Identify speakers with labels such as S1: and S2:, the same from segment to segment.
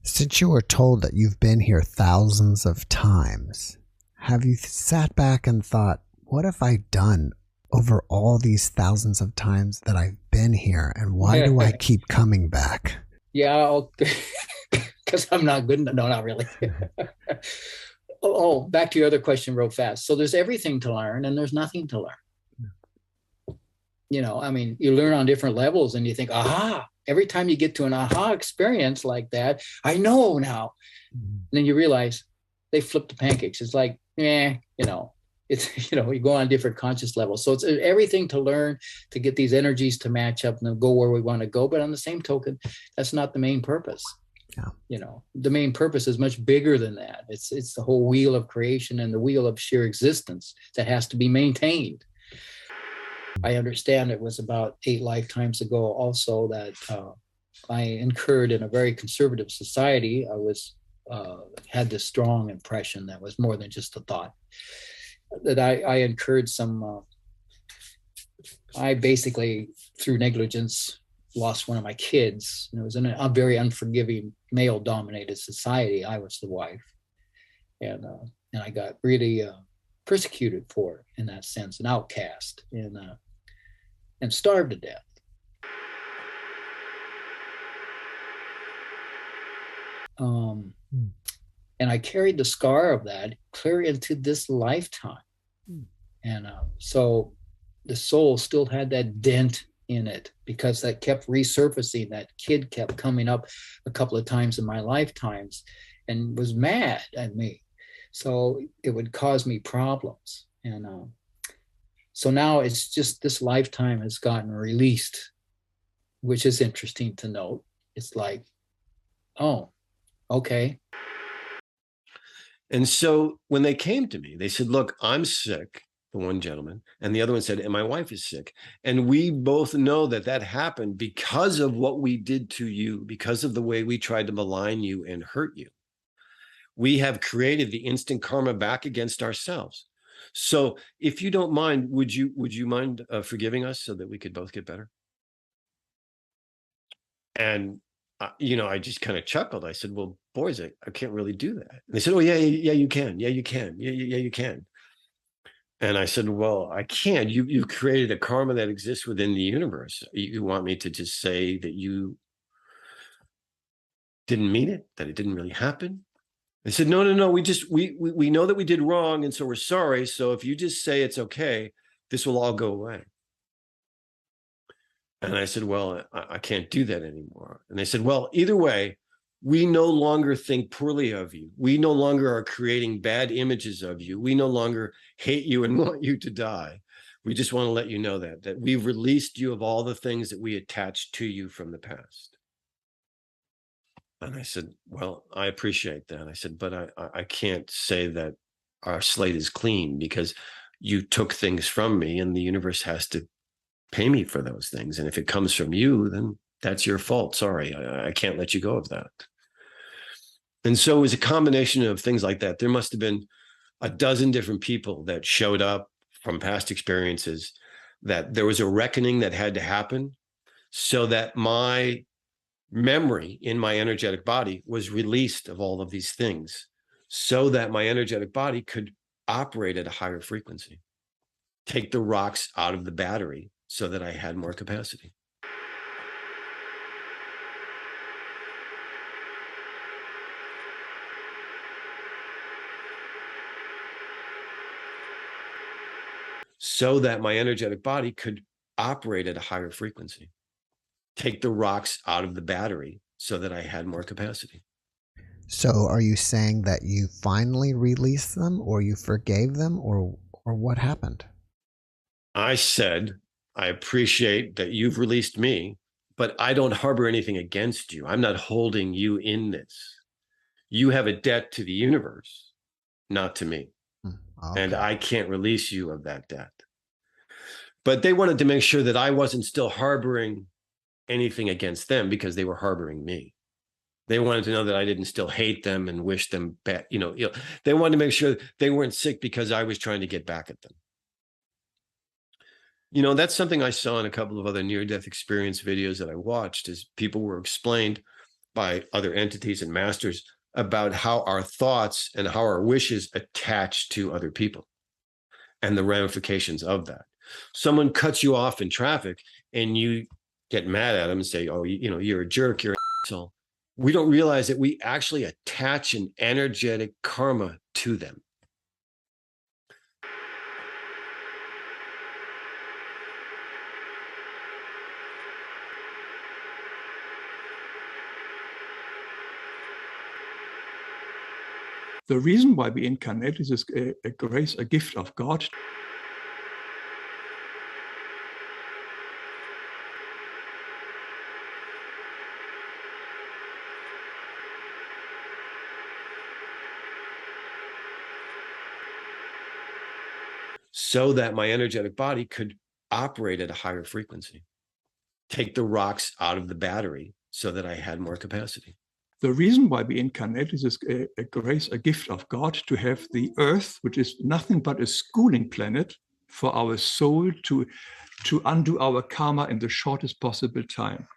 S1: Since you were told that you've been here thousands of times, have you sat back and thought, what have I done over all these thousands of times that I've been here, and why do I keep coming back?
S2: Yeah, because I'm not good. No, not really. Back to your other question real fast. So there's everything to learn and there's nothing to learn. I mean, you learn on different levels and you think, aha, every time you get to an aha experience like that, I know now. And then you realize they flip the pancakes. It's like, it's, you go on different conscious levels. So it's everything to learn to get these energies to match up and go where we want to go. But on the same token, that's not the main purpose.
S1: Yeah.
S2: The main purpose is much bigger than that. It's the whole wheel of creation and the wheel of sheer existence that has to be maintained. I understand it was about 8 lifetimes ago also that I incurred in a very conservative society. I was had this strong impression that was more than just a thought, that I incurred some, I basically, through negligence, lost one of my kids. And it was in a very unforgiving male-dominated society. I was the wife. And I got really persecuted for it in that sense, an outcast, and starved to death. And I carried the scar of that clear into this lifetime. And so the soul still had that dent in it because that kept resurfacing. That kid kept coming up a couple of times in my lifetimes and was mad at me. So it would cause me problems. And so now it's just this lifetime has gotten released, which is interesting to note. It's like, oh, okay.
S3: And so when they came to me, they said, look, I'm sick, the one gentleman, and the other one said, and my wife is sick. And we both know that that happened because of what we did to you, because of the way we tried to malign you and hurt you. We have created the instant karma back against ourselves. So if you don't mind, would you mind forgiving us so that we could both get better? And I just kind of chuckled. I said, well, boys, I can't really do that. And they said, oh, yeah, you can. Yeah, you can. Yeah, you can. And I said, well, I can't. You created a karma that exists within the universe. You want me to just say that you didn't mean it, that it didn't really happen? They said, no. We know that we did wrong. And so we're sorry. So if you just say it's okay, this will all go away. And I said, well, I can't do that anymore. And they said, well, either way, we no longer think poorly of you. We no longer are creating bad images of you. We no longer hate you and want you to die. We just want to let you know that we've released you of all the things that we attached to you from the past. And I said, well, I appreciate that. I said, but I can't say that our slate is clean because you took things from me and the universe has to pay me for those things. And if it comes from you, then that's your fault. Sorry, I can't let you go of that. And so it was a combination of things like that. There must have been a dozen different people that showed up from past experiences, that there was a reckoning that had to happen so that my memory in my energetic body was released of all of these things so that my energetic body could operate at a higher frequency, take the rocks out of the battery so that I had more capacity. So that my energetic body could operate at a higher frequency, take the rocks out of the battery so that I had more capacity.
S1: So are you saying that you finally released them, or you forgave them, or what happened?
S3: I said, I appreciate that you've released me, but I don't harbor anything against you. I'm not holding you in this. You have a debt to the universe, not to me.
S1: Okay.
S3: And I can't release you of that debt. But they wanted to make sure that I wasn't still harboring anything against them because they were harboring me. They wanted to know that I didn't still hate them and wish them bad. They wanted to make sure they weren't sick because I was trying to get back at them. That's something I saw in a couple of other near-death experience videos that I watched, is people were explained by other entities and masters about how our thoughts and how our wishes attach to other people and the ramifications of that. Someone cuts you off in traffic and you get mad at them and say, oh, you know, you're a jerk, you're an asshole. We don't realize that we actually attach an energetic karma to them.
S4: The reason why we incarnate is a grace, a gift of God.
S3: So that my energetic body could operate at a higher frequency, take the rocks out of the battery so that I had more capacity.
S4: The reason why we incarnate is a grace, a gift of God to have the earth, which is nothing but a schooling planet for our soul to undo our karma in the shortest possible time.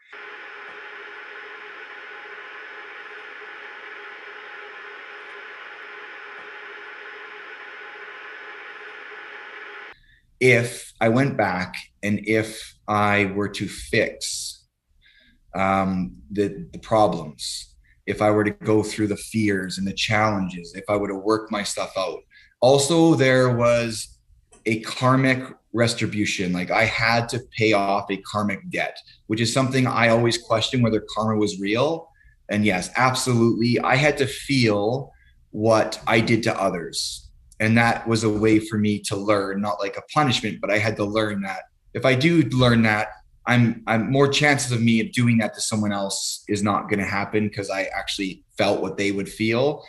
S5: If I went back and if I were to fix the problems, if I were to go through the fears and the challenges, if I were to work my stuff out. Also, there was a karmic retribution. Like I had to pay off a karmic debt, which is something I always questioned whether karma was real. And yes, absolutely. I had to feel what I did to others. And that was a way for me to learn, not like a punishment, but I had to learn that if I do learn that, I'm more chances of me doing that to someone else is not going to happen because I actually felt what they would feel.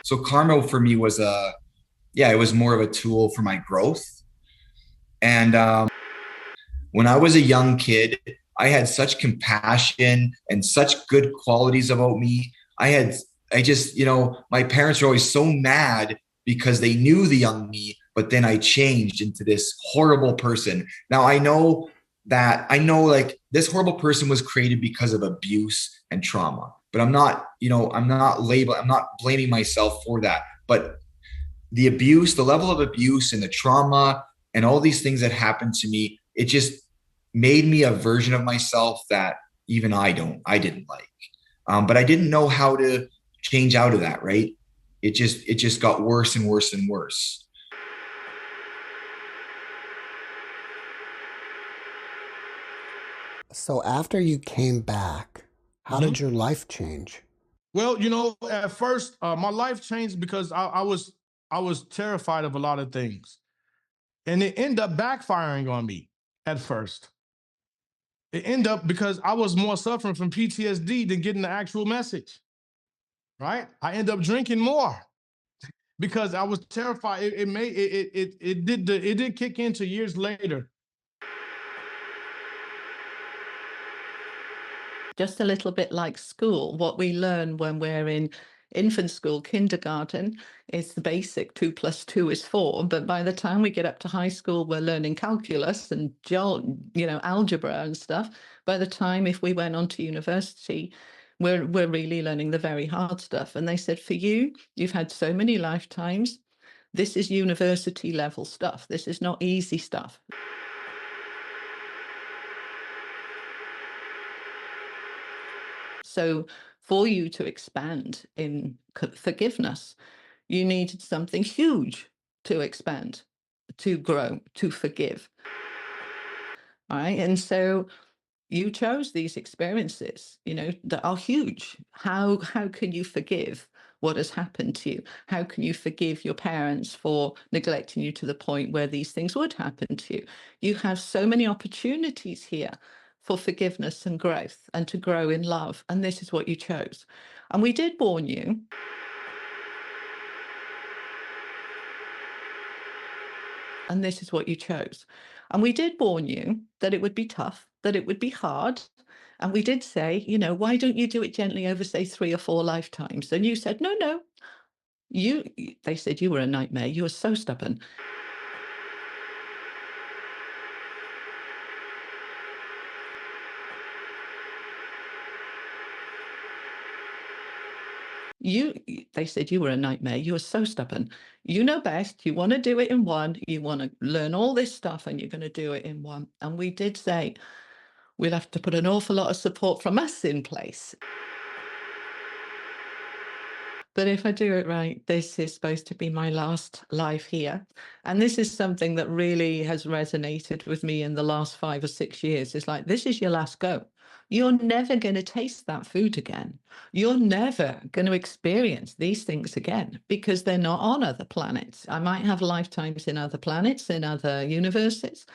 S5: So karma for me was it was more of a tool for my growth. And when I was a young kid, I had such compassion and such good qualities about me. I just, my parents were always so mad because they knew the young me, but then I changed into this horrible person. Now I know like this horrible person was created because of abuse and trauma, but I'm not blaming myself for that. But the abuse, the level of abuse and the trauma and all these things that happened to me, it just made me a version of myself that even I didn't like. But I didn't know how to change out of that, right? It just got worse and worse and worse.
S1: So after you came back, how did your life change?
S6: Well, at first, my life changed because I was terrified of a lot of things, and it ended up backfiring on me at first. It ended up because I was more suffering from PTSD than getting the actual message. Right? I ended up drinking more because I was terrified. It did kick into years later.
S7: Just a little bit like school. What we learn when we're in infant school, kindergarten, is the basic 2 + 2 is 4. But by the time we get up to high school, we're learning calculus and algebra and stuff. By the time if we went on to university, we're really learning the very hard stuff. And they said, for you've had so many lifetimes. This is university level stuff. This is not easy stuff. So for you to expand in forgiveness, you needed something huge to expand, to grow, to forgive. All right. And so you chose these experiences, that are huge. How can you forgive what has happened to you? How can you forgive your parents for neglecting you to the point where these things would happen to you? You have so many opportunities here for forgiveness and growth and to grow in love. And this is what you chose. And we did warn you. And this is what you chose. And we did warn you that it would be tough, that it would be hard. And we did say, why don't you do it gently over, say, 3 or 4 lifetimes? And you said, no. They said you were a nightmare. You were so stubborn. They said you were a nightmare. You were so stubborn. You know best. You want to do it in one. You want to learn all this stuff and you're going to do it in one. And we did say we'll have to put an awful lot of support from us in place. But if I do it right, this is supposed to be my last life here. And this is something that really has resonated with me in the last 5 or 6 years. It's like, this is your last go. You're never going to taste that food again. You're never going to experience these things again because they're not on other planets. I might have lifetimes in other planets, in other universes.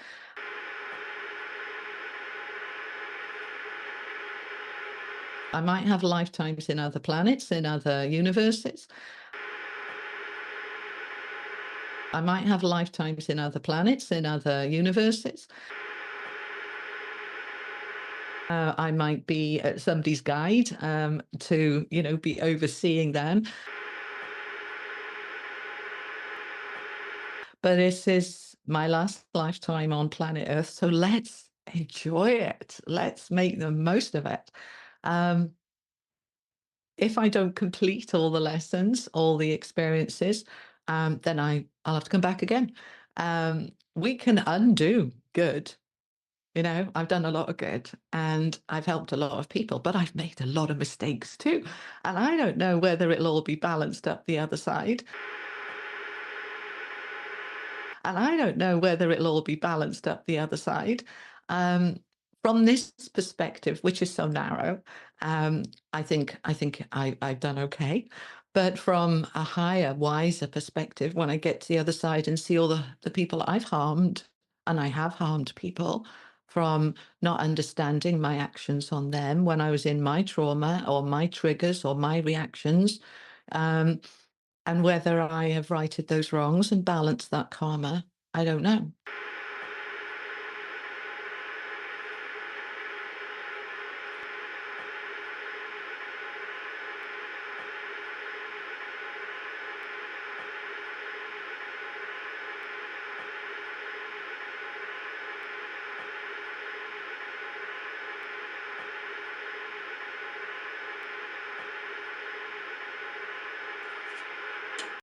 S7: I might have lifetimes in other planets, in other universes. I might have lifetimes in other planets, in other universes. I might be somebody's guide to, be overseeing them. But this is my last lifetime on planet Earth, so let's enjoy it. Let's make the most of it. If I don't complete all the lessons, all the experiences, then I'll have to come back again. We can undo good. I've done a lot of good and I've helped a lot of people, but I've made a lot of mistakes too. And I don't know whether it'll all be balanced up the other side. From this perspective, which is so narrow, I think I've done okay. But from a higher, wiser perspective, when I get to the other side and see all the people I've harmed, and I have harmed people from not understanding my actions on them when I was in my trauma or my triggers or my reactions, and whether I have righted those wrongs and balanced that karma, I don't know.